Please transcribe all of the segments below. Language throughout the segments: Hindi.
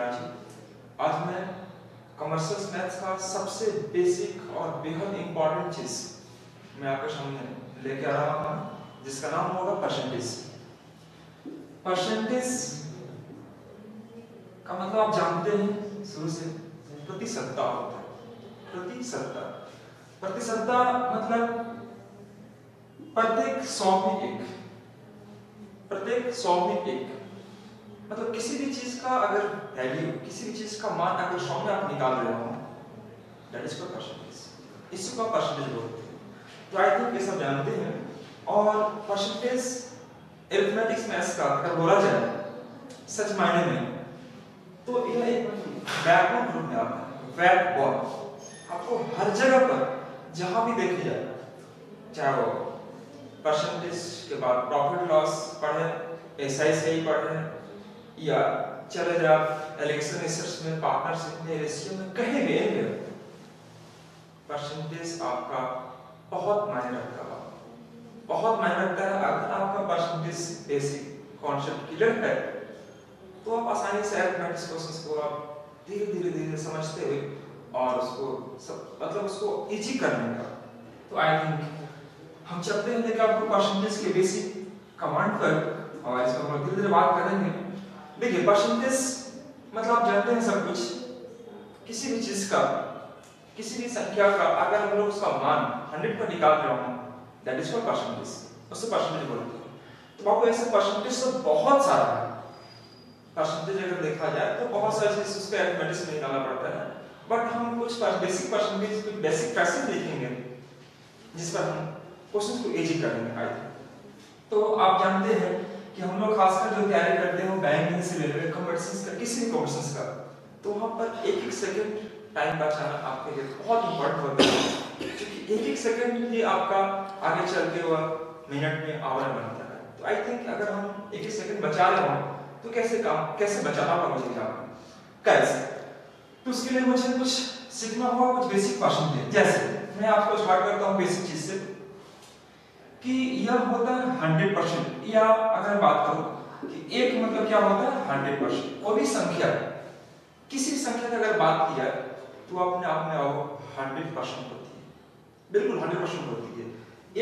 जी। आज मैं कमर्शियल मैथ्स का सबसे बेसिक और बेहद इंपॉर्टेंट चीज मैं आपके सामने लेके आ रहा हूँ, जिसका नाम होगा परसेंटेज। परसेंटेज का मतलब आप जानते हैं शुरू से, प्रतिशतता होता है। प्रतिशतता प्रतिशतता मतलब प्रत्येक 100 में एक, प्रत्येक 100 में एक। मतलब किसी भी चीज का अगर वैल्यू, किसी भी चीज का मान अगर 100 में आप निकाल रहे हो, दैट इज कॉल्ड परसेंटेज। इसको आप परसेंटेज बोलते हैं। तो आई थिंक ये सब जानते हैं। और परसेंटेज अरिथमेटिक्स मैथ्स का अगर बोला जाए सच मायने में, तो यह एक बैकबोन ग्रुप में आता है। बैकबोन आपको हर जगह पर जहां भी देखी जाए, चाहे वो परसेंटेज के बाद प्रॉफिट लॉस पढ़े, SI पढ़े, या चले जाए इलेक्शन रिसर्च में, पार्टनरशिप में, रेशियो में, कहीं भी परसेंटेज आपका बहुत मायने रखता है। बहुत मायने रखता है। अगर आपका परसेंटेज बेसिक कॉन्सेप्ट क्लियर है तो आप आसानी से अरिथमेटिक्स क्वेश्चंस को आप धीरे-धीरे समझते हुए और उसको मतलब उसको इजी करने का। तो आई थिंक हम चलते हैं लेकिन आपको परसेंटेज के बेसिक कमांड पर, और इसमें हम धीरे-धीरे बात करेंगे। देखिए परसेंटेज मतलब आप जानते हैं सब कुछ, किसी भी चीज का, किसी भी संख्या का अगर हम लोग उसका मान 100 पर निकाल रहे हो, दैट इज कॉल्ड परसेंटेज। उससे परसेंटेज बोलते हैं। तो आपको ऐसे परसेंटेज तो बहुत सारा है। परसेंटेज अगर देखा जाए तो बहुत सारे चीज उसके अरिथमेटिक्स में निकालना पड़ता है, बट हम कुछ बेसिक परसेंटेज, कुछ बेसिक फ्रैक्शन देखेंगे जिस पर हम क्वेश्चन को इजी करेंगे। आई तो आप जानते हैं कि हम लोग खासकर जो तैयारी करते हैं बैंकिंग से रिलेटेड, कमर्शियल का, किसी भी कमर्शियल का, तो वहां पर एक सेकंड टाइम बचाना आपके लिए बहुत इंपॉर्टेंट होता है, क्योंकि एक सेकंड ही आपका आगे चल के वह मिनट में आवर बनता है। तो आई थिंक अगर हम एक सेकंड बचा रहे हो तो कैसे बचाना होगा मुझे कैसे, तो उसके लिए मुझे कुछ सीखना होगा, कुछ बेसिक परसेंटेज। जैसे मैं आपको स्टार्ट करता हूँ बेसिक चीज से कि यह होता है 100%, या अगर बात करूं कि एक मतलब क्या होता है 100%। कोई भी संख्या, किसी भी संख्या की अगर बात किया तो अपने आप में 100% होती है, बिल्कुल 100% होती है।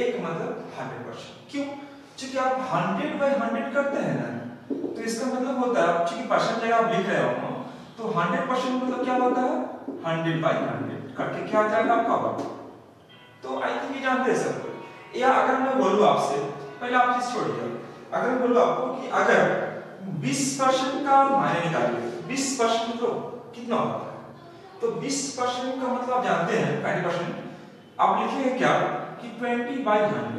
एक मतलब 100%। क्यों? क्योंकि आप 100/100 करते हैं ना, तो इसका मतलब होता है क्योंकि परसेंटेज आप लिख रहे हो तो 100% मतलब क्या होता है 100/100 करके क्या आ जाएगा आपका। तो आई थिंक ये जानते हैं सब। या अगर मैं बोलूं आपसे, पहले आप चीज छोड़िए, अगर मैं बोलूं आपको कि अगर 20% का मायने निकालिए, 20% तो कितना होता है, तो 20% का मतलब आप जानते हैं 20%। आप लिखेंगे क्या कि 20/100,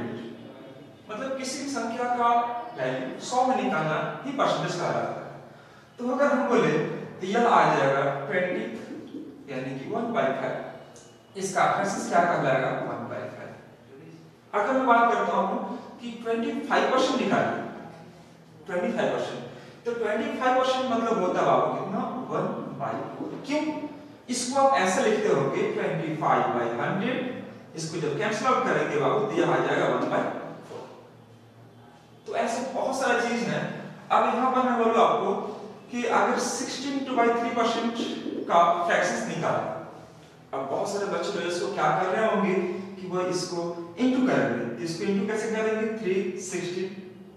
मतलब किसी भी संख्या का वैल्यू 100 में निकालना ही परसेंटेज कहलाता है। तो अगर हम बोले तो यह आ जाएगा 20 यानी कि 1/5, इसका फ्रैक्शन क्या कहलाएगा 1/5। अगर मैं बात करता हूं कि 25% निकालिए, 25%, तो 25% मतलब होता है आपको कितना 1/4। क्यों? इसको आप ऐसे लिखते होगे 25/100, इसको जब कैंसिल आउट करेंगे बाबू तो यह आ जाएगा 1/4। तो ऐसे बहुत सारा चीज है। अब यहां पर मैं बोलूं आपको कि अगर 16/3% का फ्रैक्शंस निकालें, अब बहुत सारे बच्चे लोग इसको क्या कर रहे होंगे कि वो इसको इनटू करेंगे। इसको इनटू कैसे करेंगे 360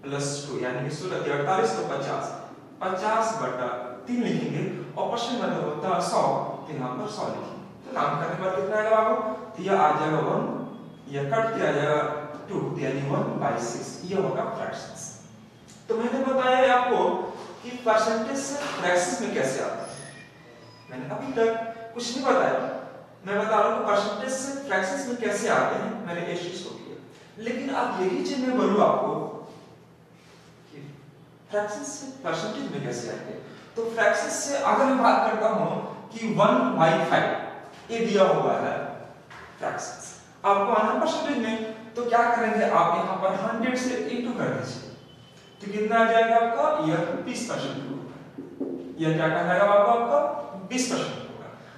+ 2 यानी कि 16 48 तो 50, 50/3 लिखेंगे और परसेंट मतलब होता है 100, तो यहां पर 100 लिखेंगे। तो काम करने पर कितना आएगा बाबू, तो यह आ जाएगा 1, यह कट किया जाएगा 2 यानी 1/6। ये होगा फ्रैक्शंस। तो मैंने बताया आपको कि परसेंटेज से फ्रैक्शंस में कैसे आता है। मैंने अभी तक कुछ नहीं बताया, मैं बता रहा हूं परसेंटेज से फ्रैक्शंस में कैसे आते हैं, मैंने इस चीज को किया। लेकिन अब यही चीज मैं बोलूं आपको कि फ्रैक्शंस से परसेंटेज में कैसे आएंगे, तो फ्रैक्शंस से अगर मैं बात करता हूं कि 1/5 ये दिया हुआ है फ्रैक्शंस, आपको आना परसेंटेज में, तो क्या करेंगे आप यहां पर 100 से इनटू कर दीजिए, तो कितना आ जाएगा आपका, यह 20% होगा। यह क्या कहलाएगा आपका 20%।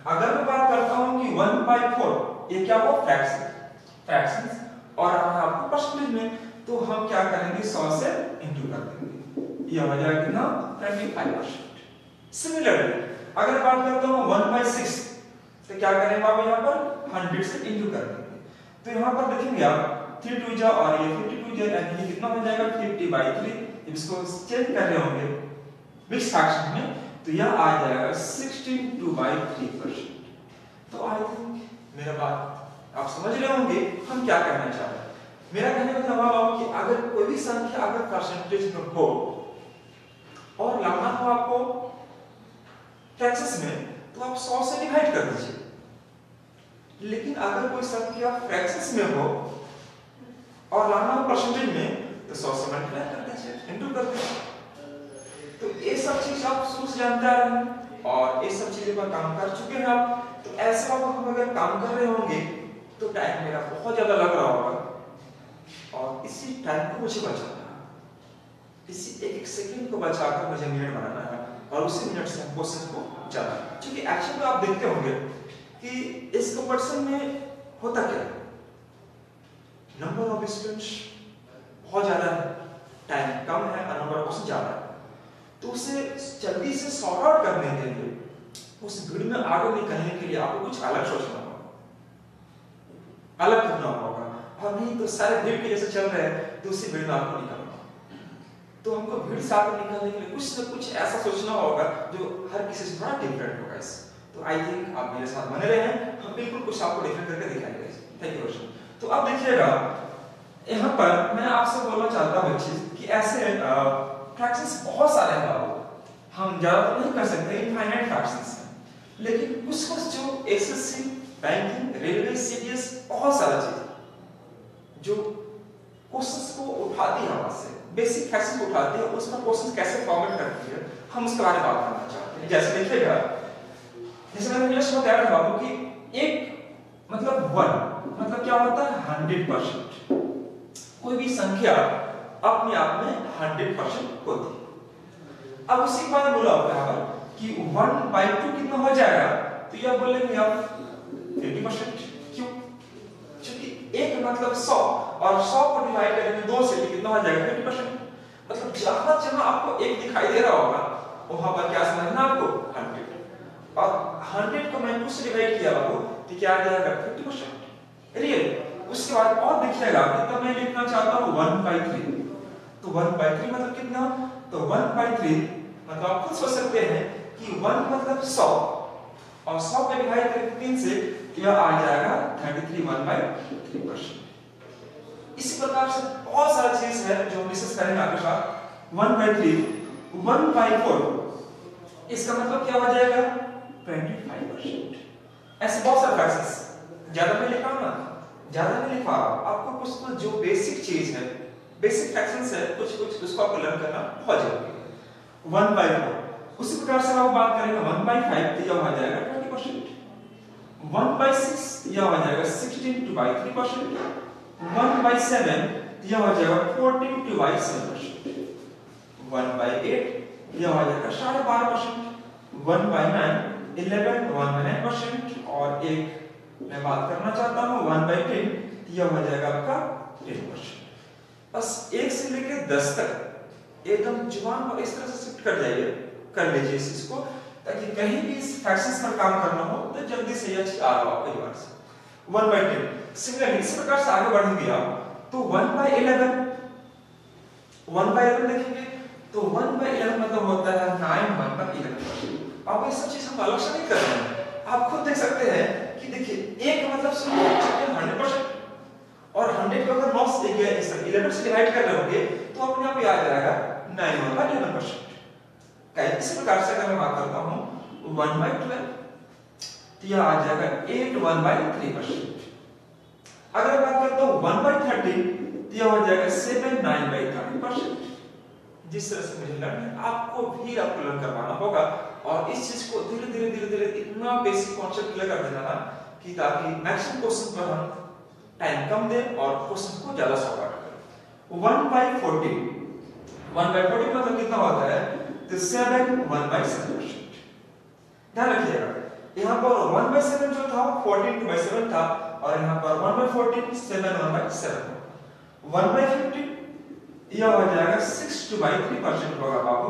अगर मैं बात करता हूं कि 1/4 ये क्या हुआ फ्रैक्शंस, और अगर आपको परसेंटेज में, तो हम क्या करेंगे 100 से इनटू कर देंगे, यह हो जाएगा कितना 25%। सिमिलरली अगर बात करता हूँ 1/6 तो क्या करेंगे आप यहाँ पर 100 से इंटू कर देंगे। तो यहाँ पर देखेंगे आप 3 2 जा और ये 52 जा यानी कितना हो जाएगा 50/3। इसको चेक कर रहे होंगे मिक्स फ्रैक्शन में तो यह आ जाएगा 16/3%। तो आई थिंक मेरा बात आप समझ रहे होंगे हम क्या कहना चाह रहे हैं। मेरा कहने का जवाब कि अगर कोई भी संख्या अगर परसेंटेज में हो और लाना हो आपको फ्रैक्शंस में तो आप 100 से डिवाइड कर दीजिए। लेकिन अगर कोई संख्या फ्रैक्शंस में हो और लाना हो परसेंटेज में तो 100 से मल्टीप्लाई कर दीजिए, इंटू कर दीजिए। तो ये सब चीज आप शुरू से जानते आ रहे हैं और ये सब चीजें पर काम कर चुके हैं आप। तो ऐसा हम अगर काम कर रहे होंगे तो टाइम मेरा बहुत ज्यादा लग रहा होगा और इसी टाइम को मुझे बचाना है। इसी एक सेकंड को बचाकर मुझे मिनट बनाना है और उसी मिनट से हम क्वेश्चन को जाना है। क्योंकि एक्शन में आप देखते होंगे कि इस कंपटीशन में होता क्या है, नंबर ऑफ स्टूडेंट्स बहुत ज्यादा है, टाइम कम है और नंबर ऑफ क्वेश्चन ज्यादा है। तो उसे जल्दी से सॉर्ट आउट करने के लिए, उस भीड़ में आगे निकलने के लिए आपको कुछ अलग सोचना होगा, अलग करना होगा। और नहीं तो सारे भीड़ के जैसे चल रहे हैं तो उसी भीड़ में आपको निकलना। तो हमको भीड़ से आगे निकलने के लिए कुछ न कुछ ऐसा सोचना होगा जो हर किसी से थोड़ा डिफरेंट होगा। इस तो आई थिंक आप मेरे साथ बने रहे हैं, हम बिल्कुल कुछ आपको डिफरेंट करके दिखाएंगे। थैंक यू रोशन। तो अब देखिएगा यहाँ पर मैं आपसे बोलना चाहता हूँ एक चीज कि ऐसे फ्रैक्शंस बहुत सारे हैं बाबू, हम ज्यादा तो नहीं कर सकते, इनफाइनाइट फ्रैक्शंस हैं। लेकिन कुछ कुछ जो एसएससी, बैंकिंग, रेलवे, सीडीएस बहुत सारा चीज जो क्वेश्चंस को उठाती है, वहां से बेसिक फ्रैक्शंस को उठाती है, उसका क्वेश्चंस कैसे फॉर्मेट करती है, हम उसके बारे में बात करना चाहते हैं। जैसे देखिएगा, जैसे मैंने जस्ट बताया बाबू कि एक मतलब 1 मतलब क्या होता है 100%। कोई भी संख्या अपने आप में 100% होती है। अब उसी के बाद बोला होता है कि 1/2 कितना हो जाएगा, तो यह बोलेंगे आप 50%। क्यों? क्योंकि एक मतलब 100 और 100 को डिवाइड करेंगे 2 से तो कितना हो जाएगा 50%। मतलब जहां जहां आपको एक दिखाई दे रहा होगा वहां पर क्या समझना आपको 100 और 100 को मैं 2 से डिवाइड किया बाबू तो क्या आ जाएगा 50%। रियल उसके बाद और देखिएगा कितना मैं लिखना चाहता हूं 1/3। तो 1/3 मतलब कितना, तो 1/3 मतलब आप खुद सोच सकते हैं कि 1 मतलब 100 और 100 को डिवाइड करके 3 से यह आ जाएगा 33 1/3%। इसी प्रकार से बहुत सारा चीज है जो हम डिस्कस करेंगे आपके साथ। 1/3 1/4 इसका मतलब क्या हो जाएगा 25%। ऐसे बहुत सारे फ्रैक्शंस, ज्यादा नहीं लिखा ना, ज्यादा नहीं लिखा, आपको कुछ जो बेसिक चीज है, बेसिक फ्रैक्शंस है, कुछ उसको आपको लर्न करना बहुत जरूरी है। 1/4 उसी प्रकार से हम बात करेंगे 1/5 तो यह हो जाएगा 20%। 1/6 यह हो जाएगा 16/3%। 1/7 यह हो जाएगा 14/7%। 1/8 यह हो जाएगा 12.5%। 1/9 11.9% और एक मैं बात करना चाहता हूँ 1/10 यह हो जाएगा आपका 10%। बस 1 से लेकर 10 तक एकदम जुबान पर इस तरह से शिफ्ट कर लीजिए इस चीज को, ताकि कहीं भी इस फ्रैक्शंस पर काम करना हो तो जल्दी से यह चीज आ रहा हो कई बार से। 1/10 सिमिलरली इसी प्रकार से आगे बढ़ेंगे आप तो 1/11 देखेंगे तो 1/11 मतलब होता है 9/11%। अब ये सब चीज हम अलग से नहीं कर रहे हैं, आप खुद देख सकते हैं कि देखिए एक मतलब 100% और 100 को अगर 9 से 11 से डिवाइड कर रहे होंगे तो अपने आप ही आ जाएगा 9/11%। इसी प्रकार से अगर मैं बात करता हूं 1/12 तो यह आ जाएगा 8/1/3%। अगर मैं बात करता हूं 1/13 तो यह हो जाएगा 7/9/30%। जिस तरह से मुझे लर्न है आपको भी आपको लर्न करवाना होगा और इस चीज को धीरे धीरे इतना बेसिक कॉन्सेप्ट क्लियर कर देना कि ताकि मैक्सिमम क्वेश्चन पर हम टाइम कम दें और क्वेश्चन को ज्यादा सॉल्व करें। 1/14 मतलब कितना होता है तो 7/1/7%। ध्यान रखिएगा यहाँ पर 1/7 जो था 14/7 था और यहाँ पर 1/14 7/1/7। 1/15 यह हो जाएगा 6/3% होगा बाबू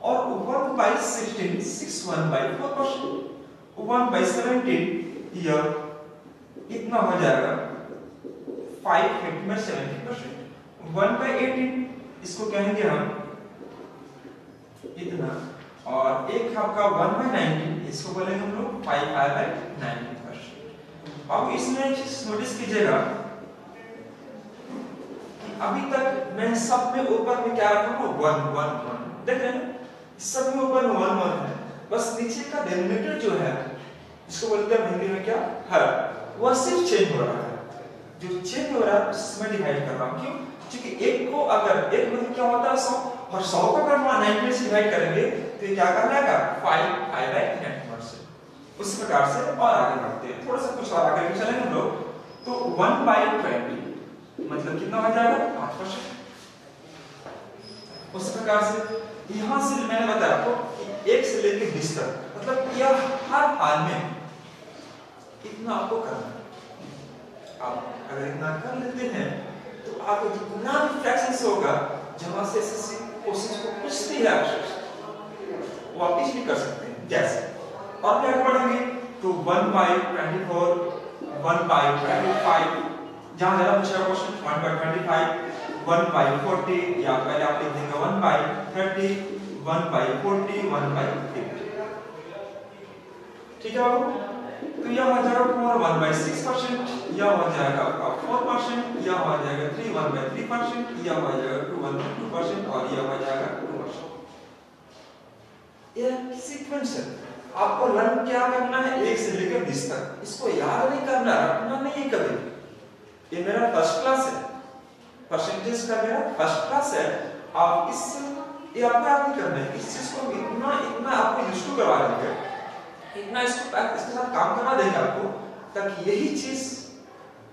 और 1/16 6 1/4%, 1/17 यह इतना हो जाएगा 5/70%, 1/18 इसको कहेंगे हम इतना, और एक आपका 1/19 इसको बोलेंगे हम लोग 5/19%। अब इसमें नोटिस कीजिएगा अभी तक मैं सब में ऊपर में क्या रखा हूँ 1 1 1, देख रहे हैं सब में ऊपर में 1 1 है, बस नीचे का डिनोमिनेटर जो है इसको बोलते हैं हिंदी में क्या हर, वह सिर्फ चेंज हो रहा है, जो चेंज हो रहा है उसमें डिवाइड कर रहा हूँ। क्यों? क्योंकि एक को अगर एक में क्या होता है 100, और 100 को अगर 90 से डिवाइड करेंगे तो ये क्या करना है 5/90%। उस प्रकार से और आगे बढ़ते हैं, थोड़ा सा कुछ और आगे चलेंगे हम लोग, तो 1/20 मतलब कितना हो जाएगा 5%। उस प्रकार से यहां से मैंने बताया आपको कि 1 से लेकर 20 तक, मतलब यह हर हाल में इतना आपको करना है। आप अगर इतना कर लेते हैं तो आपको जितना भी फ्रैक्शंस होगा जहां से एसएससी क्वेश्चंस को पूछती है वो आप इजीली कर सकते हैं। जैसे और क्या पढ़ेंगे तो 1/24, 1/25, जहां जरा पूछा क्वेश्चन 1/25, 1/40, या पहले आप लिख देंगे 1/30, 1/40, 1/50। ठीक है बाबू, तो यह हो जाएगा 1/6%, यह हो जाएगा आपका 4%, यह हो जाएगा 1/3%, यह हो जाएगा 1/2%, और यह हो जाएगा 2%। यह सीक्वेंस है, आपको लर्न क्या करना है 1 से लेकर 20 तक, इसको याद नहीं करना, रखना नहीं है कभी। ये मेरा फर्स्ट क्लास है, परसेंटेज का मेरा फर्स्ट क्लास है, आप इस ये आपको याद नहीं करना है, इस चीज को इतना इतना आपको यूज टू करवा देंगे, इतना इसको इसके साथ काम करवा देंगे आपको, ताकि यही चीज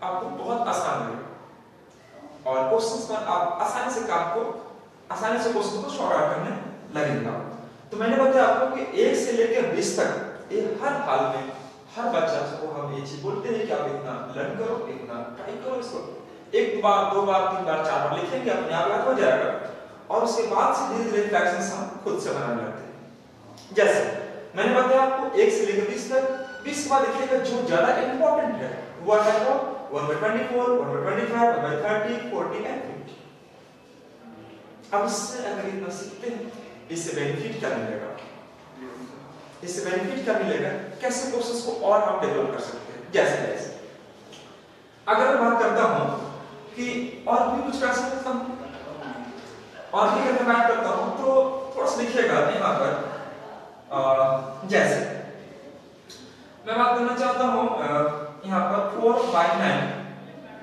आपको बहुत आसान लगे और क्वेश्चंस पर आप आसानी से क्वेश्चन को सॉल्व आउट करने लगेगा। तो मैंने बताया आपको कि 1 से लेकर 20 तक ये हर हाल में हर बच्चा को हम ये चीज बोलते हैं कि आप इतना लर्न करो, इतना ट्राई करो, इसको 1 बार 2 बार 3 बार 4 बार लिखेंगे, अपने आप याद हो जाएगा, और उसके बाद से धीरे-धीरे फ्रैक्शंस हम खुद से बनाने लगते हैं। जैसे मैंने बताया आपको 1 से लेकर 20 तक, 20 के बाद देखिएगा जो ज्यादा इंपॉर्टेंट है वो है 1/24, 1/25, 1/30, 40 एंड 50। अब इससे अगर इतना सीखते हैं इससे बेनिफिट क्या मिलेगा, कैसे प्रोसेस को और हम डेवलप कर सकते हैं। जैसे अगर मैं बात करता हूं कि और भी कुछ कर सकता हूं, और भी अगर मैं बात करता हूं तो थोड़ा सा लिखिएगा यहां पर, जैसे मैं बात करना चाहता हूं यहां पर 4/9,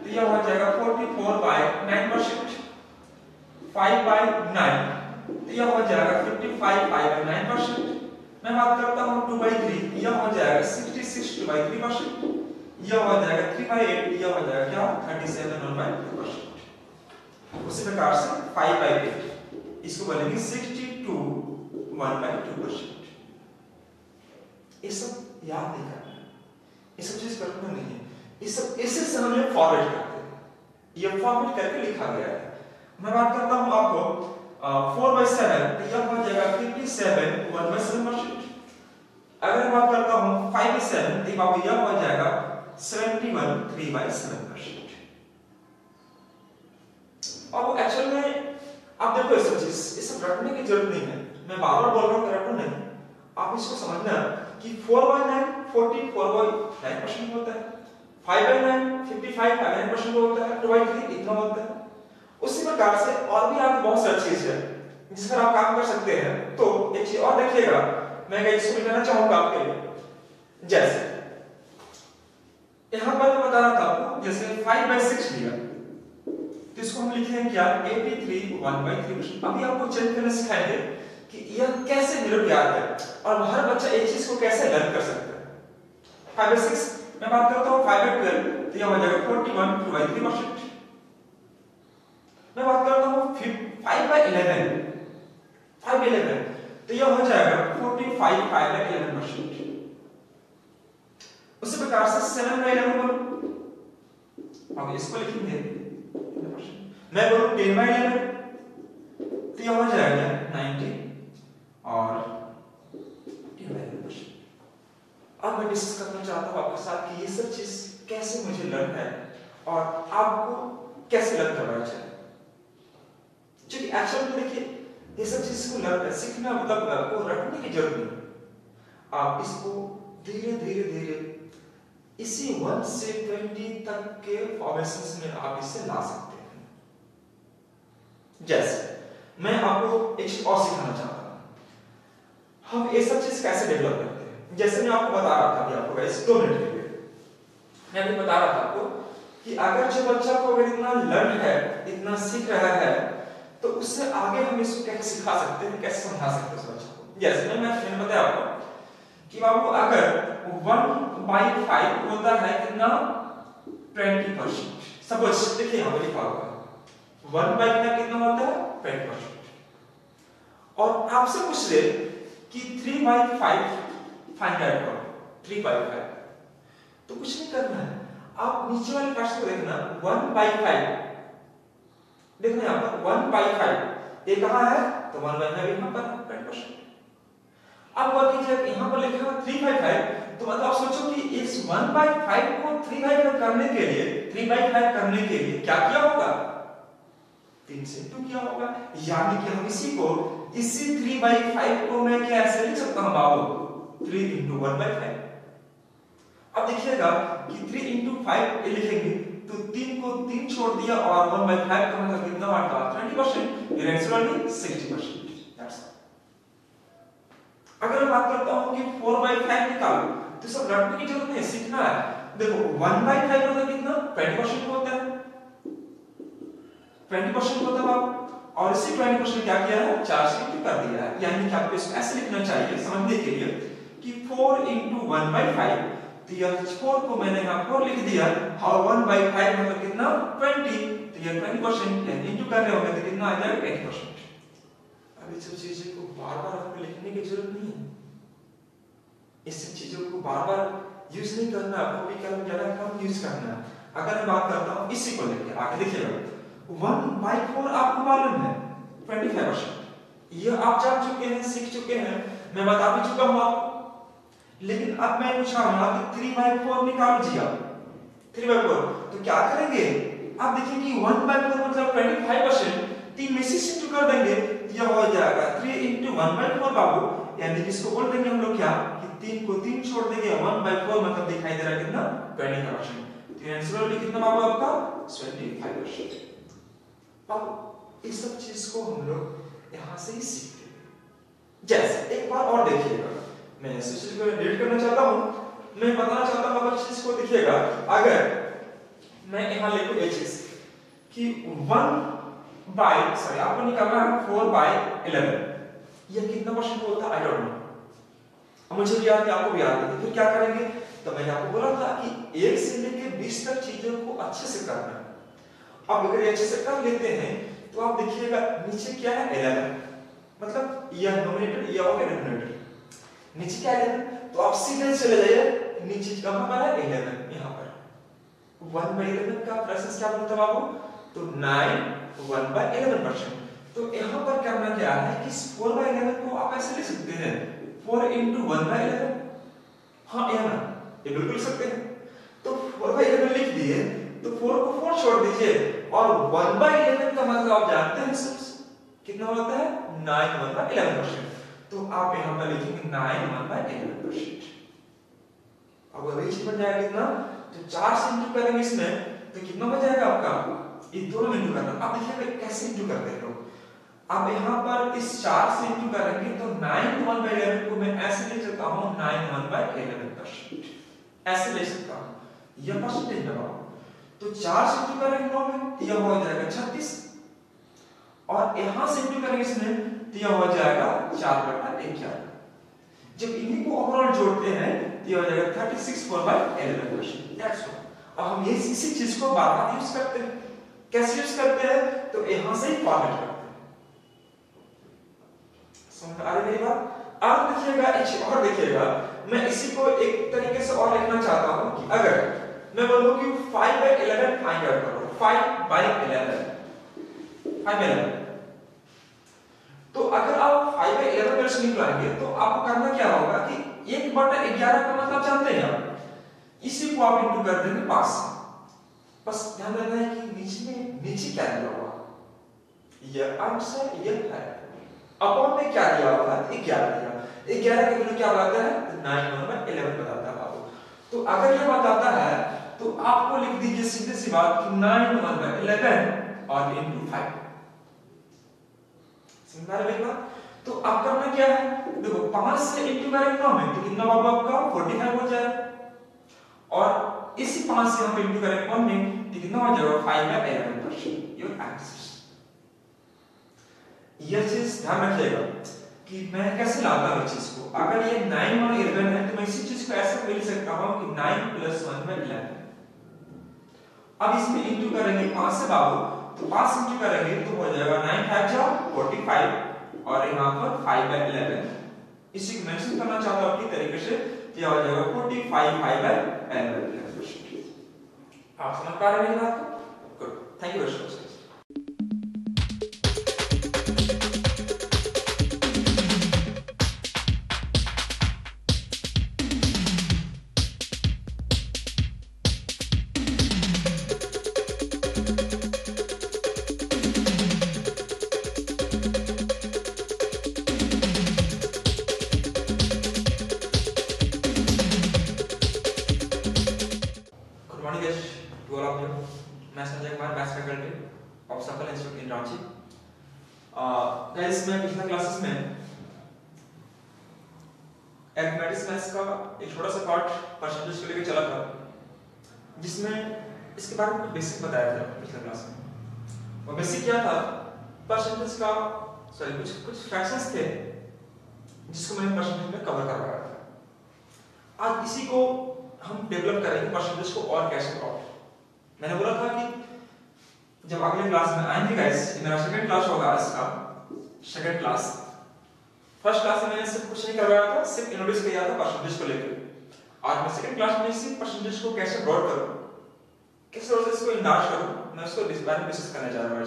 तो यह हो जाएगा 44/9%, 5/9 तो यह हो जाएगा 55/9%। मैं बात करता हूं 2/3, यह हो जाएगा 66/3%, यह हो जाएगा 3/8, यह हो जाएगा क्या 37/2%। उसी प्रकार से 5/8 इसको बोलेंगे 62/1/2%। ये सब याद नहीं करना है, ये सब चीज करना नहीं है, ये सब इसे से हम लोग फॉरवर्ड करते हैं, ये फॉरवर्ड करके लिखा गया है। मैं बात करता हूं आपको 4/7, तो यह हो जाएगा 57/1/7%। अगर मैं बात करता हूं 5/7, तो बाबू यह हो जाएगा 71/3/7%। अब एक्चुअल में आप देखो ये सब चीज, ये सब रटने की जरूरत नहीं है, मैं बार-बार बोल रहा हूं रटो नहीं, आप इसको समझना कि 4/9 44/9% होता है, 5/9 55/9% होता है, 2/3 इतना होता है। उसी प्रकार से और भी आगे बहुत सारी चीज है जिस पर आप काम कर सकते हैं। तो एक चीज और देखिएगा, मैं इसको लिखना चाहूंगा आपके लिए। जैसे यहां पर मैं बता रहा था आपको, जैसे 5/6 लिया तो इसको हम लिखेंगे क्या 83/1/3%। अभी आपको चेक करना सिखाएंगे कि यह कैसे मेरे को याद है और हर बच्चा एक चीज को कैसे लर्न कर सकता है। 5/6 मैं बात करता हूं 5/12, तो यह हो जाएगा 41/3%। मैं बात करता हूं 5/11, तो यह हो जाएगा 45/11%। उसी प्रकार से 7/11 बोलो, अब इसको लिखेंगे मैं बोलूं 10/11, तो यह हो जाएगा 90, और इवैल्यूएशन। अब मैं डिस्कस करना चाहता हूँ आपके साथ कि ये सब चीज कैसे मुझे लर्न है और आपको कैसे लर्न करना चाहिए। क्योंकि एक्चुअल में देखिए ये सब चीज को लर्न सीखना मतलब को रटने की जरूरत नहीं। आप इसको धीरे धीरे धीरे इसी 1 से 20 तक के फॉर्मेशंस में आप इसे ला सकते हैं। जैसे मैं आपको एक चीज और सिखाना चाहता हूं, हम ये सब चीज कैसे डेवलप करते हैं। जैसे मैं आपको बता रहा था अभी आपको गाइस 2 मिनट के लिए मैं अभी बता रहा था आपको कि अगर जो बच्चा को अगर इतना लर्न है, इतना सीख रहा है, तो उससे आगे हम इसको कैसे सिखा सकते हैं, कैसे समझा सकते हैं उस बच्चे को। जैसे मैंने बताया आपको कि बाबू अगर 1/5 होता है कितना 20%। सपोज देखिए यहां पर लिखा हुआ है 1/5 कितना होता है 20%। और आपसे पूछ ले कि 3/5 फाइंड आउट करो। 3/5 तो कुछ नहीं करना है, आप नीचे वाले प्रश्न को देखना 1/5 देखना यहां पर 1/5 ये कहां है तो 1/5 यहां पर 20%। अब गौर कीजिए यहां पर लिखा है 3/5 तो मतलब आप सोचो कि इस 1/5 को 3/5 करने के लिए क्या किया होगा 3 से 2 किया होगा। यानी कि हम इसी 3/5 को मैं क्या ऐसे लिख सकता हूं बाबू 3 × 1/5। अब देखिएगा कि 3 × 5 ये लिखेंगे तो 3 को 3 छोड़ दिया और 1/5 का मतलब कितना आता है 20%। ये आंसर है 60%। दैट्स अगर मैं बात करता हूं कि 4/5 निकालो तो सब रटने की जरूरत नहीं, सीखना है। देखो 1/5 मतलब कितना 20% होता है, 20% होता है बाबू। और इसी 20% क्या किया है 4 से इंटू कर दिया है। यानी कि आपको इसको ऐसे लिखना चाहिए समझने के लिए कि 4 × 1/5 तो यह 4 को मैंने यहां 4 लिख दिया और 1/5 मतलब कितना 20 तो यह 20% यानी इंटू कर रहे होंगे तो कितना आ जाएगा 80%। अब इस चीजों को बार-बार आपको लिखने की जरूरत नहीं है, इस चीजों को बार-बार यूज नहीं करना, कॉपी करना ज्यादा कम यूज करना। अगर मैं बात करता हूं इसी को लेके आगे देखिएगा 1/4 आपको मालूम है 25%। ये आप जान चुके हैं, सीख चुके हैं, मैं बता भी चुका हूं आपको। लेकिन अब मैं पूछ रहा हूं कि 3/4 निकाल दिया 3/4 तो क्या करेंगे। आप देखिए कि 1/4 मतलब 25%, 3 में से इंटू कर देंगे यह हो जाएगा 3 × 1/4 बाबू। यानी कि इसको बोल देंगे हम लोग क्या कि 3 को 3 छोड़ देंगे 1/4 मतलब दिखाई दे रहा है कितना 25%। तो आंसर भी कितना बाबू आपका 25%। अब इस सब चीज को हम लोग यहां से ही सीखते हैं। जैसे एक बार और देखिएगा, मैं इस चीज को डिलीट करना चाहता हूं, मैं बताना चाहता हूं अगर चीज को देखिएगा, अगर मैं यहां लिखूं ये चीज कि आपको निकालना है 4/11 यह कितना परसेंट होता है आई डोंट नो। अब मुझे भी याद है आपको भी याद है, फिर क्या करेंगे तो मैंने आपको बोला था कि 1 से लेकर 20 तक चीजों को अच्छे से करना है। अब अगर ये अच्छे से कर लेते हैं तो आप देखिएगा नीचे क्या है 11 मतलब यह नोमिनेटर यह होगा डिनोमिनेटर, नीचे क्या है तो आप सीधे चले जाइए नीचे कहां पर है 11 यहां पर 1/11 का फ्रैक्शन क्या बनता है बाबू तो 9 1/11%। तो यहां पर करना क्या है कि इस 4/11 को आप ऐसे लिख सकते हैं 4 × 1/11। हां यहां ये बिल्कुल लिख सकते हैं। तो 4/11 लिख दिए तो 4 को 4 छोड़ दीजिए और 1/11 का मतलब आप जानते हैं कितना होता है 9 1/11%। तो आप यहां पर लिखेंगे 9 1/11%। अब अगर ये बन जाएगा कितना तो 4 से इंटू करेंगे इसमें तो कितना हो जाएगा आपका ये दोनों में इंटू करना। अब देखिए कैसे इंटू करते हैं लोग। अब यहां पर इस 4 से इंटू करेंगे तो 9 1/11 को मैं ऐसे लिख सकता हूं 9 1/11%, ऐसे लिख सकता हूं यह परसेंटेज में बाबू। तो 4 से इंटू करेंगे 9 में तो यह हो जाएगा 36 और यहां से इंटू करेंगे इसमें तो यह हो जाएगा 4/11। जब इन्हीं को ओवरऑल जोड़ते हैं तो यह हो जाएगा 36 4/11%। That's all. अब हम ये इसी चीज को बार-बार यूज करते हैं। कैसे यूज करते हैं तो यहां से ही फॉर्मेट करते हैं। समझ आ रही मेरी बात। अब देखिएगा एक और देखिएगा, मैं इसी को एक तरीके से और लिखना चाहता हूं कि अगर मैं बोलूं कि 5/11 फाइंड आउट करो 5/11 5/11 तो अगर आप 5/11 में से निकालेंगे तो आपको करना क्या होगा कि 1/11 का मतलब जानते हैं आप, इसी को आप इंटू कर देंगे 5 से। बस ध्यान देना है कि नीचे क्या दिया हुआ, यह आंसर यह है। अपॉन में क्या दिया हुआ है, 11 दिया। 11 की वैल्यू क्या बताता है, 9/11 बताता है आपको। तो अगर ये बताता है तो आपको लिख दीजिए सीधे सी बात कि 9/11 और इंटू 5। समझ आ रहा है? तो आप करना क्या है, देखो 5 से इंटू करेंगे 9 में तो कितना होगा आपका 45 हो जाएगा, और इसी 5 से हम इंटू करेंगे 1 में तो कितना हो जाएगा 5/11 योर आंसर। यह चीज ध्यान रखिएगा कि मैं कैसे लाता हूं चीज को। अगर ये 9 और 11 है तो मैं इसी चीज को ऐसे लिख सकता हूं कि 9 + 1/11। अब इसमें इंटू करेंगे 5 से बाबू, तो 5 इंटू करेंगे तो हो जाएगा 9 5 जा 45 और यहां पर 5/11। इसी को मेंशन करना चाहता हूं अपनी तरीके से, क्या हो जाएगा 45 5/11। आप समझ पा रहे हैं बात को? Good, thank you very much. Guys मैं पिछले क्लासेस में अरिथमेटिक मैथ्स का एक छोटा सा पार्ट परसेंटेज को लेकर चला था, जिसमें इसके बारे में कुछ बेसिक बताया था पिछले क्लास में। वो बेसिक क्या था, परसेंटेज का सॉरी कुछ फ्रैक्शंस थे जिसको मैंने परसेंटेज में कवर करवाया था। आज इसी को हम डेवलप करेंगे, परसेंटेज को और कैसे प्लॉट। मैंने बोला था कि जब अगले क्लास में आएंगे गाइस, मेरा सेकंड क्लास होगा इसका, सेकंड क्लास। फर्स्ट क्लास में मैंने सिर्फ कुछ नहीं करवाया था, सिर्फ इंट्रोड्यूस किया था परसेंटेज को लेकर। आज मैं सेकंड क्लास में सिर्फ परसेंटेज को कैसे ड्रॉ करूं, किस तरह से इसको इंडार्ज करूं, मैं उसको डिस्कस करने जा रहा हूं।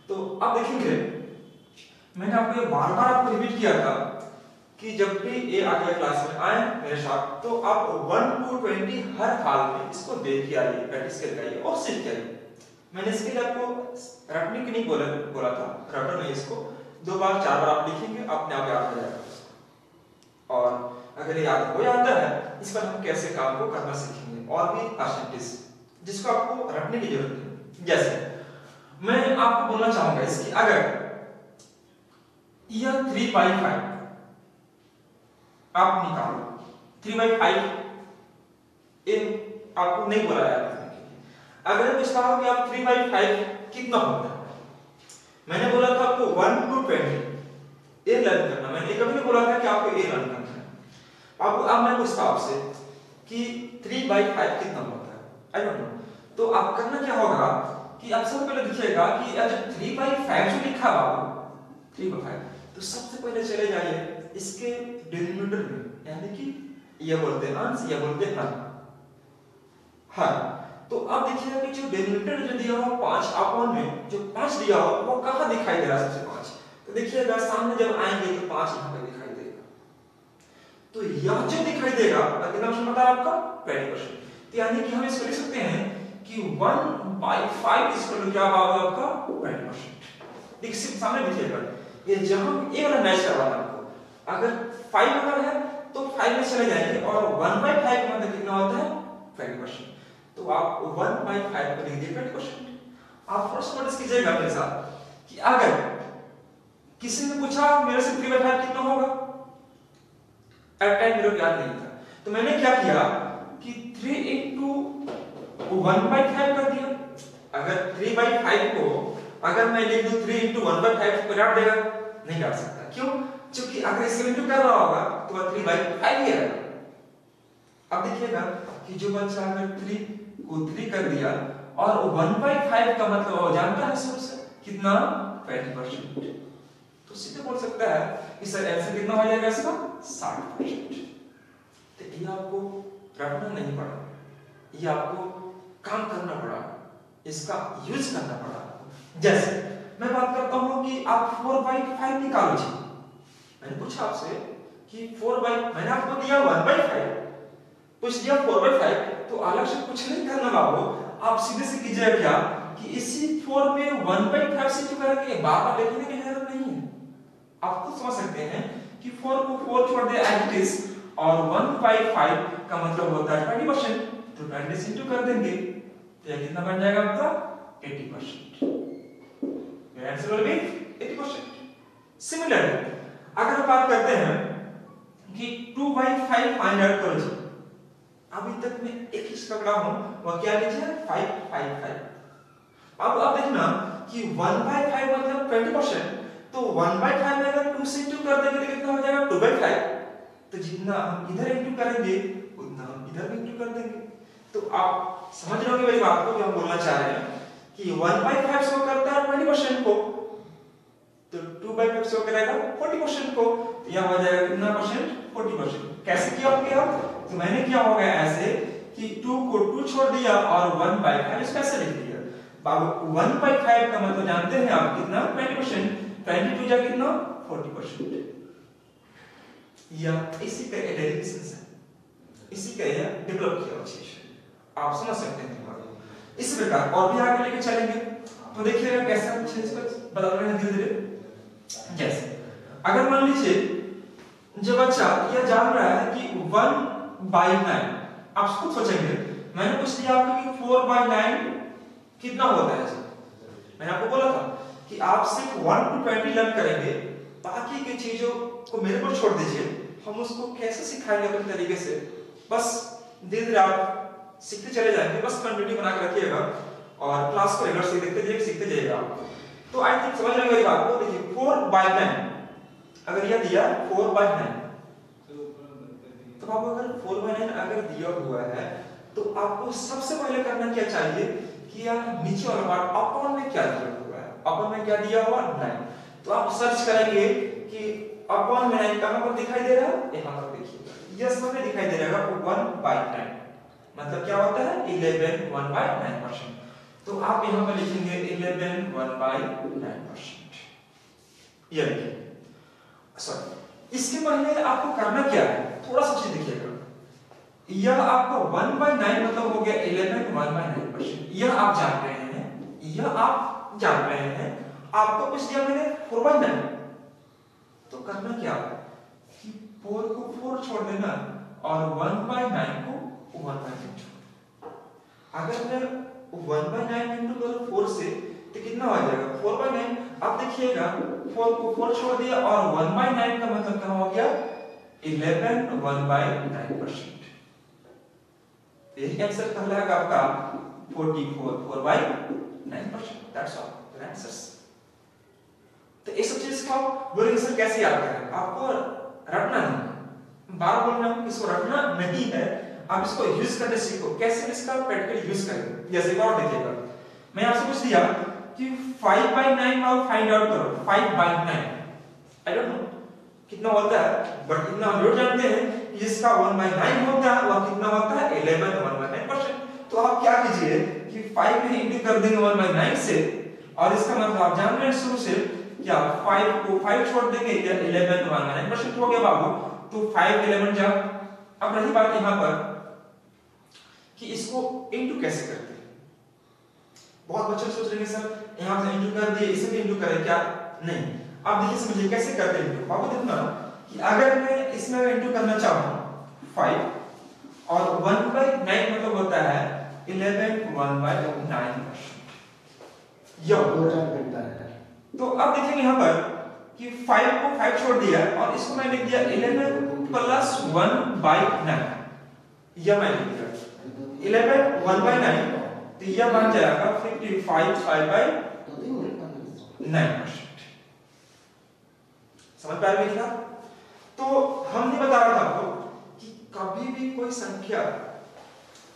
तो अब देखेंगे, मैंने आपको बार-बार आपको रिपीट किया था कि जब भी ये अगले क्लास में आए मेरे साथ, तो आप 1 to 20 हर हाल में इसको देख के आइए, प्रैक्टिस करके आइए और सीख के आइए। मैंने इसके लिए आपको रटने की नहीं बोला था, रटो नहीं, इसको 2 बार 4 बार आप लिखेंगे, अपने आप याद हो जाएगा। और अगर ये याद हो जाता है, इस पर हम कैसे काम को करना सीखेंगे और भी परसेंटेज जिसको आपको रटने की जरूरत है। जैसे मैं आपको बोलना चाहूंगा इसकी, अगर यह 3/5 आप निकालो, 3/5 आपको नहीं बोला जाता। अगर पूछता हूं कि आप 3/5 कितना होता है, मैंने बोला था आपको 1 to 20 ये लर्न करना। मैंने कभी नहीं बोला था कि आपको ये लर्न करना है। अब मैं पूछता हूं आपसे कि 3/5 कितना होता है, आई डोंट नो। तो आप करना क्या होगा कि आप सबसे पहले देखिएगा कि जब 3/5 जो लिखा हुआ 3/5, तो सबसे पहले चले जाइए इसके डिनोमिनेटर में, यानी कि ये बोलते हैं अंश, ये बोलते हैं हर। तो अब देखिएगा कि जो डिनोमिनेटर जो दिया हुआ 5 में जो 5 दिया हुआ वो कहां दिखाई दे रहा है सबसे 5। तो देखिएगा सामने जब आएंगे तो 5 यहां पे दिखाई देगा। तो यह जो दिखाई देगा कितना ऑप्शन बता आपका 20%। तो यानी कि हम इसको लिख सकते हैं कि 1/5 इसको क्या होगा आपका 20%। देख सिर्फ सामने दिखेगा, ये जहां ये वाला मैच करवाना आपको। अगर 5 अगर है तो 5 में चले जाएंगे और 1/5 का मतलब कितना होता है 20%। तो आप 1/5 को लिख दिए 20%। आप फर्स्ट नोटिस कीजिएगा मेरे साथ कि अगर किसी ने पूछा मेरे से 3/5 कितना होगा, एट टाइम मेरे को याद नहीं था, तो मैंने क्या किया कि 3 into 1/5 कर दिया। अगर 3/5 को अगर मैं लिख दूं 3 into 1/5 तो काट देगा, नहीं काट सकता। क्यों? क्योंकि अगर इसको इंटू कर रहा होगा तो वह 3/5 ही आएगा। अब देखिएगा कि जो बच्चा अगर 3 को 3 कर दिया और 1/5 का मतलब वो जानता है सोर्स कितना 20%, तो सीधे बोल सकता है कि सर आंसर कितना हो जाएगा इसका 60%। तो ये आपको रटना नहीं पड़ा, ये आपको काम करना पड़ा, इसका यूज करना पड़ा। जैसे मैं बात करता हूं कि आप 4/5 निकालो जी। मैंने पूछा आपसे कि 4/, मैंने आपको दिया 1/5, पूछ दिया 4/5, तो अलग से कुछ नहीं करना बाबू, आप सीधे से कीजिएगा क्या कि इसी 4 में 1/5 से क्यों करेंगे, बार-बार लिखने की जरूरत नहीं है। आप खुद समझ सकते हैं कि 4 को 4 छोड़ दे एज इट इज, और 1/5 का मतलब होता है 20%, तो 20 से इंटू कर देंगे तो यह कितना बन जाएगा आपका 80%। your answer will be 80%। Similarly अगर हम बात करते हैं कि 2/5 फाइंड आउट करो जी, अभी तक मैं एक ही पकड़ा हूं, वह क्या लीजिए 5/5। अब आप देखना कि 1/5 मतलब 20%, तो 1/5 में अगर 2 से इंटू कर देंगे तो कितना हो जाएगा 2/5, तो जितना हम इधर इंटू करेंगे उतना हम इधर भी इंटू कर देंगे। तो आप समझ रहे होंगे मेरी बात को, जो हम बोलना चाह रहे हैं कि 1/5 शो करता है 20% को, तो 2/5 शो करेगा 40% को, तो यह हो जाएगा कितना परसेंट 40%। कैसे किया होगा आप, तो मैंने किया होगा ऐसे कि 2 को 2 छोड़ दिया और 1/5 इसको ऐसे लिख दिया। बाबू 1/5 का मतलब जानते हैं आप कितना 20%, 22 जा कितना 40%। या इसी का डेरिवेशन है, इसी का यह डेवलप किया चीज, आप समझ सकते हैं। इसी प्रकार और भी आगे लेके चलेंगे तो देखिएगा कैसे हम चीज को बदल रहे हैं धीरे धीरे। जैसे अगर मान लीजिए जो बच्चा यह जान रहा है कि 1/9, आप खुद सोचेंगे, मैंने पूछ लिया आपको कि 4/9 कितना होता है। मैंने आपको बोला था कि आप सिर्फ 1 to 20 लर्न करेंगे, बाकी की चीजों को मेरे पर छोड़ दीजिए, हम उसको कैसे सिखाएंगे अपने तरीके से, बस धीरे धीरे आप सीखते चले जाएंगे, बस कंटिन्यू बना के रखिएगा और क्लास को रेगुलर सीखते जाइएगा। तो आई थिंक समझ रहे हैं मेरी बात को। देखिए 4/9 अगर यह दिया 4/9, तो आप अगर 4/9 अगर दिया हुआ है तो आपको सबसे पहले करना क्या चाहिए कि यार नीचे वाला पार्ट अपॉन में क्या दिया हुआ है, अपॉन में क्या दिया हुआ 9, तो आप सर्च करेंगे कि अपॉन में 9 कहां पर दिखाई दे रहा है, यहां पर देखिए यस में दिखाई दे रहा है 1/9, मतलब क्या होता है 11 1/9%। तो आप यहां पर लिखेंगे 11 1/9%। ये लिखिए। सॉरी, इसके पहले आपको करना क्या है, थोड़ा सा चीज देखिएगा। यह आपको 1/9 मतलब हो गया 11 1/9%, यह आप जान रहे हैं, यह आप जान रहे हैं। आपको पूछ दिया मैंने 4/9, तो करना क्या कि 4 को 4 छोड़ देना और 1/9 को 1/9 छोड़। अगर मैं 1/9 इंटू करूं 4 से तो कितना हो जाएगा 4/9। अब देखिएगा 4 को 4 छोड़ दिया और 1/9 का मतलब क्या हो गया 11 1/9%। यही आंसर कहलाएगा आपका 44 4/9%। That's all the answers. तो इस सब चीज को बोलेंगे सर कैसे याद करें, आपको रटना नहीं, बार बोल रहा हूं इसको रटना नहीं है, आप इसको यूज करने सीखो। कैसे इसका प्रैक्टिकल यूज करेंगे, जैसे और देखिएगा, मैं आपसे पूछ दिया कि 5/9 आप फाइंड आउट करो। 5/9 आई डोंट नो कितना होता है, बट इतना हम जरूर जानते हैं कि इसका 1/9 होता है, वह कितना होता है 11 1/9%। तो आप क्या कीजिए कि 5 में इंटू कर देंगे 1/9 से, और इसका मतलब आप जान रहे हैं शुरू से क्या 5 को 5 छोड़ देंगे, 11 1/9% हो गया बाबू। तो 5 11 जा। अब रही बात यहां पर कि इसको इंटू कैसे करते हैं। बहुत बच्चे सोच रहे हैं सर यहां से इंटू कर दिए, इसे भी इंटू करें क्या, नहीं। अब देखिए समझिए कैसे करते हैं इंटू। बाबू देखना कि अगर मैं इसमें इंटू करना चाहूं 5 और 1/9 मतलब होता है 11 1/9%, यह होता है। तो अब देखेंगे यहां पर कि 5 को 5 छोड़ दिया और इसको मैं लिख दिया 11 प्लस 1/9, यह मैं लिख दिया 11 1/9, तो यह बन जाएगा 55 5/9%। समझ पा रहे हैं? तो हमने बता रहा था आपको कि कभी भी कोई संख्या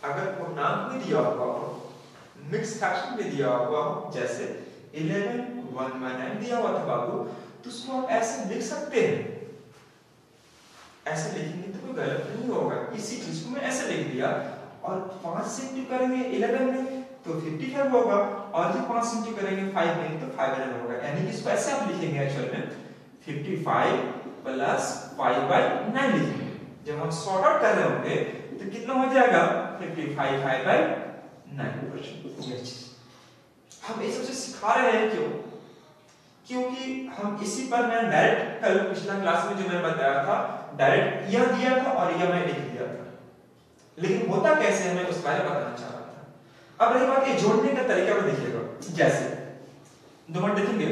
अगर पूर्णांक में दिया हुआ हो, मिक्स फ्रैक्शन में दिया हुआ हो, जैसे 11 1/9 दिया हुआ था बाबू, तो उसको आप ऐसे लिख सकते हैं। ऐसे लिखेंगे तो कोई गलत नहीं होगा। इसी चीज को मैं ऐसे लिख दिया और 5 से इंटू करेंगे 11 में तो 55 होगा, और जो 5 इंटू करेंगे 5 में तो 500 होगा, यानी कि इसको ऐसे आप लिखेंगे एक्चुअल में 55 प्लस 5/9 लिखेंगे। जब हम सॉर्ट आउट कर रहे होंगे तो कितना हो जाएगा 55 5/9%। ये चीज हम ये सबसे सिखा रहे हैं क्यों? क्योंकि हम इसी पर मैं डायरेक्ट कल पिछला क्लास में जो मैंने बताया था डायरेक्ट यह दिया था और यह मैं लिख दिया था, लेकिन होता कैसे है मैं उस बारे में बताना चाह रहा था। अब रही बात ये जोड़ने का तरीका में देखिएगा, जैसे 2 मिनट देखेंगे,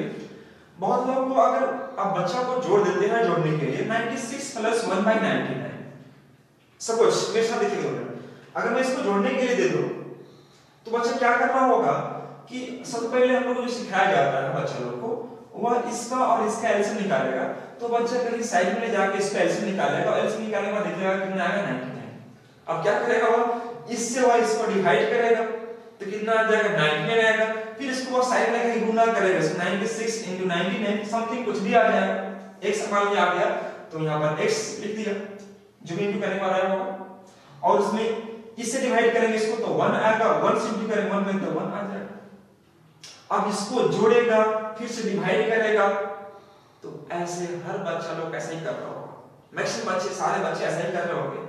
बहुत लोगों को अगर आप बच्चा को जोड़ देते हैं जोड़ने के लिए 96 प्लस 1/99, सपोज मेरे साथ देखिएगा, अगर मैं इसको जोड़ने के लिए दे दूं तो बच्चा क्या करना होगा कि सबसे पहले हम लोग को जो सिखाया जाता है बच्चा लोग को, वह इसका और इसका एलसीएम निकालेगा। तो बच्चा कहीं साइड में जाके इसका एलसीएम निकालेगा, एलसीएम निकालने के बाद देखिएगा कितना आएगा 99। अब क्या करेगा वह, इससे वह इसको डिवाइड करेगा तो कितना आ जाएगा 99 आएगा, फिर इसको वह साइड में कहीं गुना करेगा, सो 96 into 99 समथिंग कुछ भी आ जाएगा, x मान लीजिए आ गया तो यहां पर x लिख दिया जो भी इंटू करने वाला है होगा, और उसमें इससे डिवाइड करेंगे इसको तो 1 आएगा, 1 से इंटू करेंगे 1 में तो 1 आ जाएगा। अब इसको जोड़ेगा फिर से डिवाइड करेगा, तो ऐसे हर बच्चा लोग ऐसा ही कर रहा होगा, मैक्सिमम बच्चे सारे बच्चे ऐसा ही कर रहे होंगे।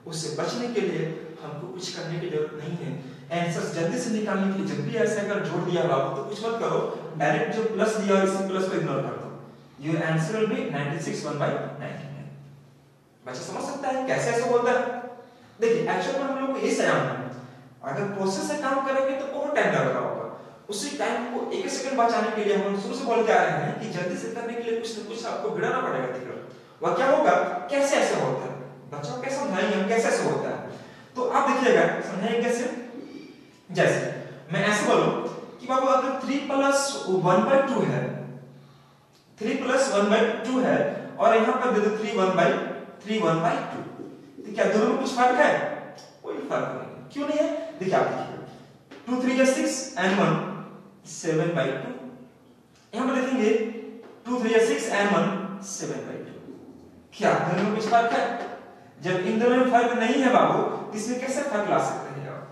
उससे बचने के लिए हमको कुछ करने की जरूरत नहीं है, आंसर जल्दी से निकालने के लिए जब भी ऐसे अगर जोड़ दिया हुआ तो कुछ मत करो, डायरेक्ट जो प्लस दिया है इसी प्लस को इग्नोर कर दो, योर आंसर विल बी 96 1/99। बच्चा समझ सकता है कैसे ऐसे बोलता है? देखिए एक्चुअल में हम लोग को ये समझना है, अगर प्रोसेस से काम करेंगे तो बहुत टाइम लग रहा होगा, उसी टाइम को 1 सेकंड बचाने के लिए हम शुरू से बोल के आ रहे हैं कि जल्दी से करने के लिए कुछ न कुछ आपको गिराना पड़ेगा। ठीक है, वह क्या होगा, कैसे ऐसे होता है, बच्चों को कैसे समझाएंगे हम कैसे ऐसे होता है। तो आप देखिएगा समझाएंगे कैसे, जैसे मैं ऐसे बोलूं कि बाबू अगर 3 प्लस 1/2 है, 3 प्लस 1/2 है और यहां पर दे दो 3 1/2, तो क्या दोनों में कुछ फर्क है? कोई फर्क नहीं। क्यों नहीं है? देखिए आप देखिए 2 3 is 6 and 1 7/2, यहां पर देखेंगे 2 3 is 6 and 1 7/2, क्या दोनों में कुछ फर्क है? जब इन दोनों में फर्क नहीं है बाबू तो इसमें कैसे फर्क ला सकते हैं आप?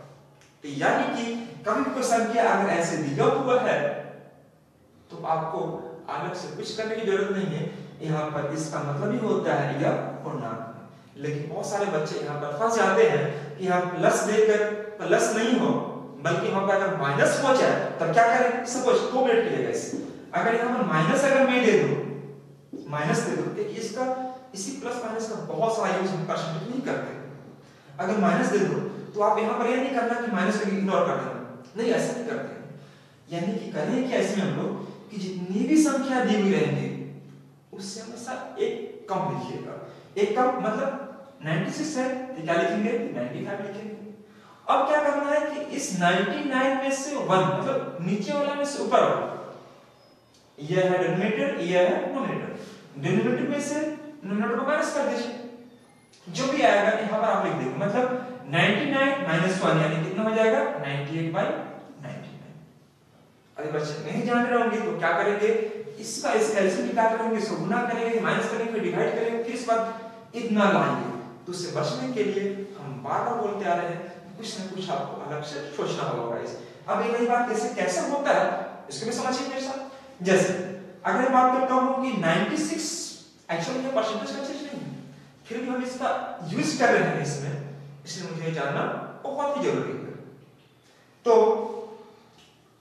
तो यानी कि कभी भी कोई संख्या अगर ऐसे दिया हुआ है तो आपको अलग से कुछ करने की जरूरत नहीं है, यहाँ पर इसका मतलब ही होता है यह पूर्णांक। लेकिन बहुत सारे बच्चे यहाँ पर फंस जाते हैं कि यहाँ प्लस देकर प्लस नहीं हो बल्कि वहां पर अगर माइनस हो जाए तब क्या करें? सपोज 2 मिनट के लिए गाइस, अगर यहाँ पर माइनस अगर मैं दे दूं, माइनस दे दूं, देखिए इसका इसी प्लस माइनस का बहुत सारा यूज हम परसेंटेज नहीं करते। अगर माइनस दे दो तो आप यहाँ पर यह नहीं करना कि माइनस को इग्नोर कर देना, नहीं ऐसा नहीं करते हैं। यानी कि करें क्या इसमें हम लोग कि जितनी भी संख्या दी हुई रहेंगी उससे हमेशा एक कम लिखिएगा। एक कम मतलब 96 है तो क्या लिखेंगे? 95 लिखेंगे। अब क्या करना है कि इस 99 में से 1 मतलब नीचे वाला में से ऊपर वाला, यह है डिनोमिनेटर, यह है न्यूमरेटर। डिनोमिनेटर में से न्यूमरेटर को माइनस कर दीजिए, जो भी आएगा यहाँ पर आप लिख देंगे, मतलब 99 - 1 यानी कितना हो जाएगा? 98/99। अगर बच्चे नहीं जान रहे होंगे तो क्या करेंगे? इसका इस एलसीएम निकाल रहे होंगे, इसको गुना करेंगे, माइनस करेंगे, फिर डिवाइड करेंगे, फिर इस बार इतना लाएंगे। तो उससे बचने के लिए हम बार-बार बोलते आ रहे हैं कुछ न कुछ आपको अलग से सोचना होगा गाइस। अब एक बात कैसे होता है इसको भी समझिए मेरे साथ। जैसे अगर मैं बात करता हूं कि 96 एक्चुअली ये परसेंटेज का चीज नहीं है, फिर भी हम इसका यूज कर रहे हैं इसमें, इसलिए मुझे जानना बहुत ही जरूरी है। तो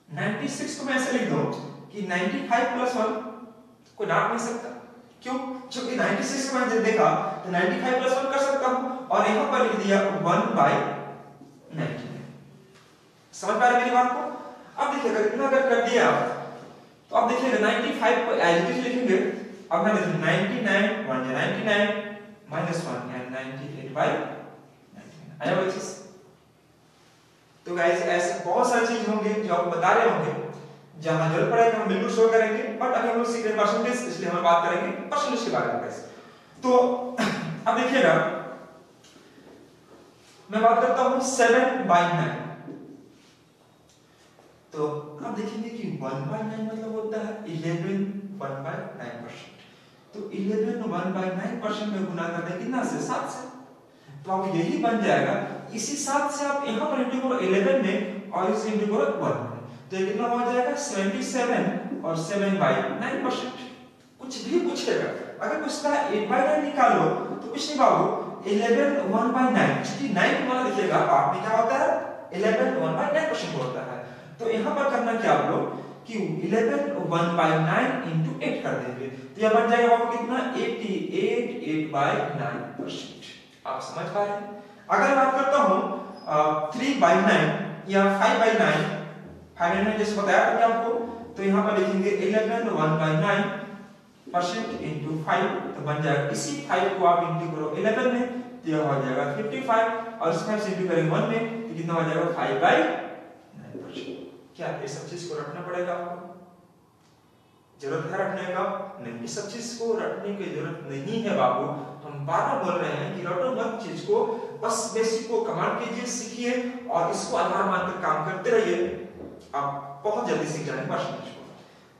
96 को मैं ऐसे लिख दूं कि 95 + 1 कोई डांट नहीं सकता। क्यों? क्योंकि 96 को मैंने देखा तो 95 + 1 कर सकता हूं और यहां पर लिख दिया 1/99। समझ पा रहे मेरी बात को? अब देखिएगा इतना अगर कर दिया तो अब देखिएगा 95 को एज इट इज लिखेंगे। अब मैं लिखूं 99 1 या 99 -1 यानी 98/99। आया वो चीज? तो गाइस ऐसे बहुत सारी चीज होंगे जो आपको बता रहे होंगे, जहां जरूरत पड़ेगा हम बिल्कुल शो करेंगे, बट अभी हम लोग सीख रहे परसेंटेज इसलिए हम बात करेंगे परसेंटेज के बारे में गाइस। तो अब देखिएगा मैं बात करता हूं 7/9। तो आप देखेंगे कि 1/9 मतलब होता है 11 1/9%। तो 11 1/9% में गुना करते हैं कितना से? 7 से। तो अब यही बन जाएगा। इसी साथ से आप यहाँ पर इंटू करो 11 में और इसे इंटू करो 1 में, तो ये कितना हो जाएगा 77 और 7/9%। कुछ भी पूछेगा, अगर पूछता है 8/9 निकालो तो कुछ नहीं बाबू 11 1/9, क्योंकि 9 वाला देखिएगा पार्ट में क्या होता है 11 1/9% होता है। तो यहाँ पर करना क्या आप लोग कि 11 1/9 into 8 कर देंगे, तो यह बन जाएगा बाबू कितना 88 8/9%। आप समझ पा रहे हैं। अगर बात करता हूँ 3/9 या 5/9, 5/9 जैसे बताया था आपको, तो यहाँ पर लिखेंगे 11 1/9% into 5, तो बन जाएगा इसी 5 को आप इंटू करो 11 में, तो यह हो जाएगा 55 और इस 5 से इंटू करेंगे 1 में, तो कितना हो जाएगा 5/9%। क्या ये सब चीज को रखना पड़ेगा आपको? जरूरत है रखने का? नहीं, ये सब चीज को रखने की जरूरत नहीं है बाबू। हम बार-बार बोल रहे हैं कि रटो मत चीज को, बस बेसिक को कमांड कीजिए, सीखिए और इसको आधार मानकर काम करते रहिए, आप बहुत जल्दी सीख जाएंगे परसेंटेज को।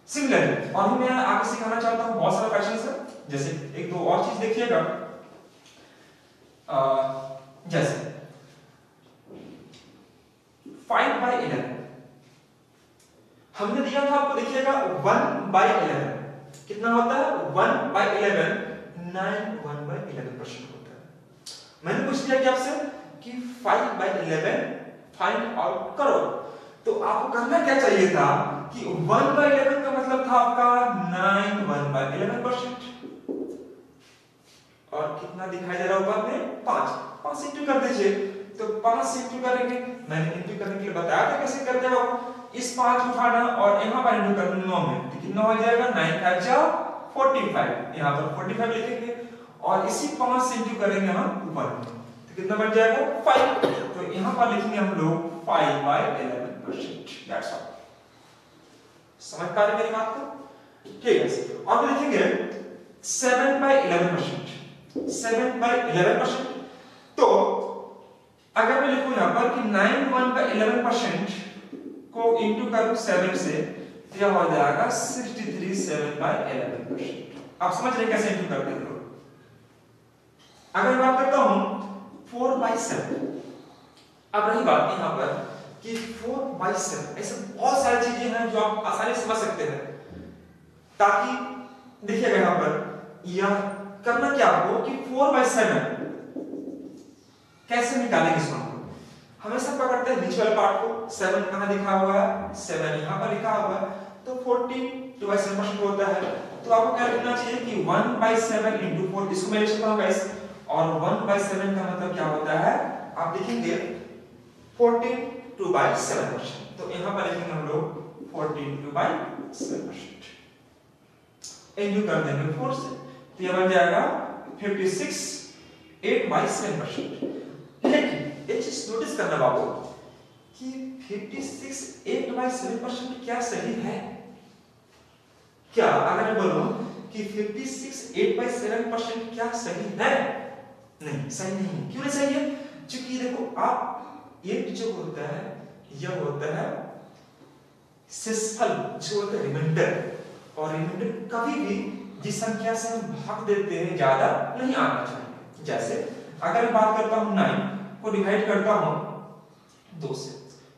सिमिलरली और मैं आगे सिखाना चाहता हूं बहुत सारे क्वेश्चंस है, जैसे एक दो और चीज देखिएगा, जैसे 5/11 हमने दिया था आपको, देखिएगा 1/11 कितना होता है 1/11 1/11% होता है। मैंने पूछ दिया कि आपसे कि 5/11 फाइंड आउट करो, तो आपको करना क्या चाहिए था कि 1/11 का मतलब था आपका 9 1/11%, और कितना दिखाई दे रहा है ऊपर में 5 इंटू कर दीजिए, तो 5 से इंटू करेंगे। मैंने इंटू करने के लिए बताया था कैसे करते हो, इस 5 उठाना और यहाँ पर इंटू करना 9 में, तो कितना हो जाएगा 9 5 जा 45, यहाँ पर 45 लिखेंगे और इसी 5 से इंटू करेंगे हम ऊपर में, तो कितना बन जाएगा 5, तो यहाँ पर लिखेंगे हम लोग 5/11%। That's all. समझ पा रहे मेरी बात को? ठीक है। और लिखेंगे 7/11%, 7/11%। तो अगर मैं लिखूं यहाँ पर कि 9 1/11% को इंटू करूं 7 से, तो यह हो जाएगा 63 7/11%। आप समझ रहे कैसे इंटू करते हैं लोग। अगर मैं बात करता हूं 4/7, अब रही बात यहाँ पर कि 4/7, ऐसे बहुत सारी चीजें हैं जो आप आसानी से समझ सकते हैं, ताकि देखिएगा यहाँ पर यह करना क्या आपको कि 4/7 कैसे निकालेंगे इसको, हमेशा पकड़ते हैं नीचे वाले पार्ट को, 7 कहां लिखा हुआ है 7 यहां पर लिखा हुआ है, तो 42/7% होता है। तो आपको क्या लिखना चाहिए कि 1/7 into 4, इसको मैं लिख सकता हूं गाइस, और 1/7 का मतलब क्या होता है आप लिखेंगे 42/7%, तो यहां पर लिखेंगे हम लोग 42/7%, इंटू कर देंगे 4 से, तो यह बन जाएगा 56 8/7%। लेकिन एक चीज नोटिस करना बाबू कि 56 8/7% क्या सही है? क्या अगर मैं बोलूं कि 56 8/7% क्या सही है? नहीं, सही नहीं। क्यों नहीं सही है? क्योंकि देखो आप एक जो होता है यह होता है शेषफल, जो होता है रिमाइंडर, और रिमाइंडर कभी भी जिस संख्या से हम भाग देते हैं ज्यादा नहीं आना चाहिए। जैसे अगर मैं बात करता हूं 9 को डिवाइड करता हूं 2 से,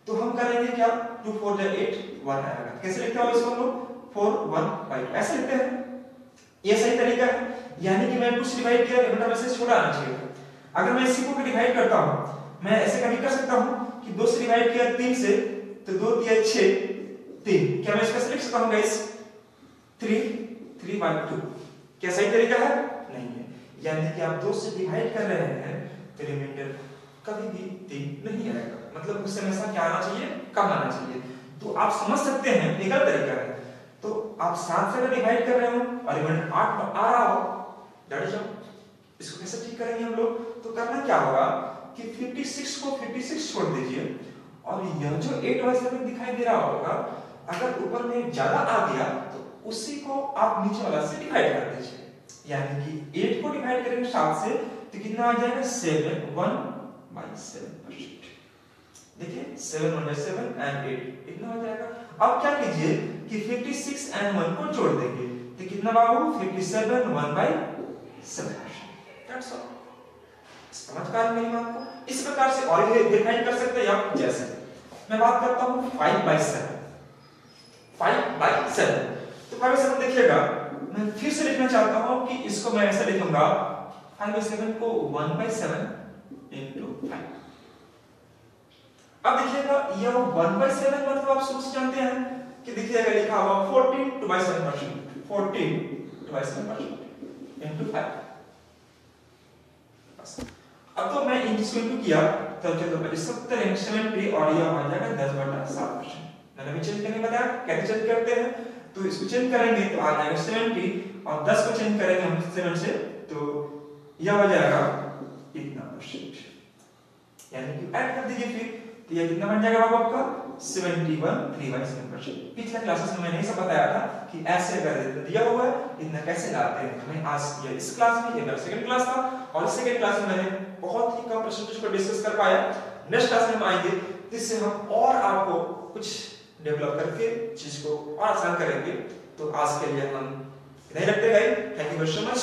तो हम करेंगे क्या 2 4 8 1 आएगा। कैसे लिखते हैं इसको हम लोग 4 1 5 ऐसे लिखते हैं, ये सही तरीका है। यानी कि मैं 2 से डिवाइड किया, मतलब ऐसे छोटा आना चाहिए। अगर मैं इसी को डिवाइड करता हूं, मैं ऐसे कभी कर सकता हूं कि 2 से डिवाइड किया 3 से, तो 2 3 6 3, क्या मैं इसको ऐसे लिख सकता हूं गाइस 3/2? क्या सही तरीका है? नहीं है। यानी कि आप 2 से डिवाइड कर रहे हैं तो रिमाइंडर कभी भी 3 नहीं आएगा, मतलब उससे हमेशा क्या आना चाहिए, कम आना चाहिए। तो आप समझ सकते हैं एक गलत तरीका है। तो आप 7 से डिवाइड कर रहे हो और रिमाइंडर 8 आ रहा हो, दैट इज इसको कैसे ठीक करेंगे हम लोग? तो करना क्या होगा कि 56 को 56 छोड़ दीजिए, और यह जो 8/7 दिखाई दे रहा होगा, अगर ऊपर में ज्यादा आ गया तो उसी को आप नीचे वाला से डिवाइड कर दीजिए। यानी कि 8 को डिवाइड करेंगे 7 से, तो कितना आ जाएगा 7 1/7%। देखिए 7 1/7 एंड 8 इतना हो जाएगा। अब क्या कीजिए कि 56 एंड 1 को जोड़ देंगे, तो कितना बाबू 57 1/7%। That's all. समझ पा रहे मेरी बात को? इस प्रकार से और ये डिफाइन कर सकते हैं आप। जैसे मैं बात करता हूँ 5/7, 5/7, तो 5/7 देखिएगा, मैं फिर से लिखना चाहता हूँ कि इसको मैं ऐसे लिखूंगा 5/7 को 1/7 into 5। अब देखिएगा ये 1/7 मतलब आप शुरू से जानते हैं कि देखिएगा लिखा हुआ 14 2/7%, 14 2/7% into 5। अब तो मैं इसको इनटू किया तो चलो 70 into 70 और ये हो जाएगा 10/7%। मैंने अभी चेंज करने बताया कैसे चेंज करते हैं, तो इसको चेंज करेंगे तो आ जाएगा 70 और 10 को चेंज करेंगे हम 7 से तो यह हो जाएगा इतना %, यानी कि ऐड कर दीजिए फिर तो ये कितना बन जाएगा बाबू आपका 71 3/7%। पिछले क्लासेस में मैंने ये सब बताया था कि ऐसे अगर दिया हुआ है इतना कैसे लाते हैं। मैंने आज किया इस क्लास में, ये मेरा सेकंड क्लास था और इस सेकंड क्लास में मैंने बहुत ही कम परसेंटेज को डिस्कस कर पाया। नेक्स्ट क्लास में हम आएंगे जिससे हम और आपको कुछ डेवलप करके चीज को और आसान करेंगे। तो आज के लिए हम नहीं रखते गए। Thank you very much.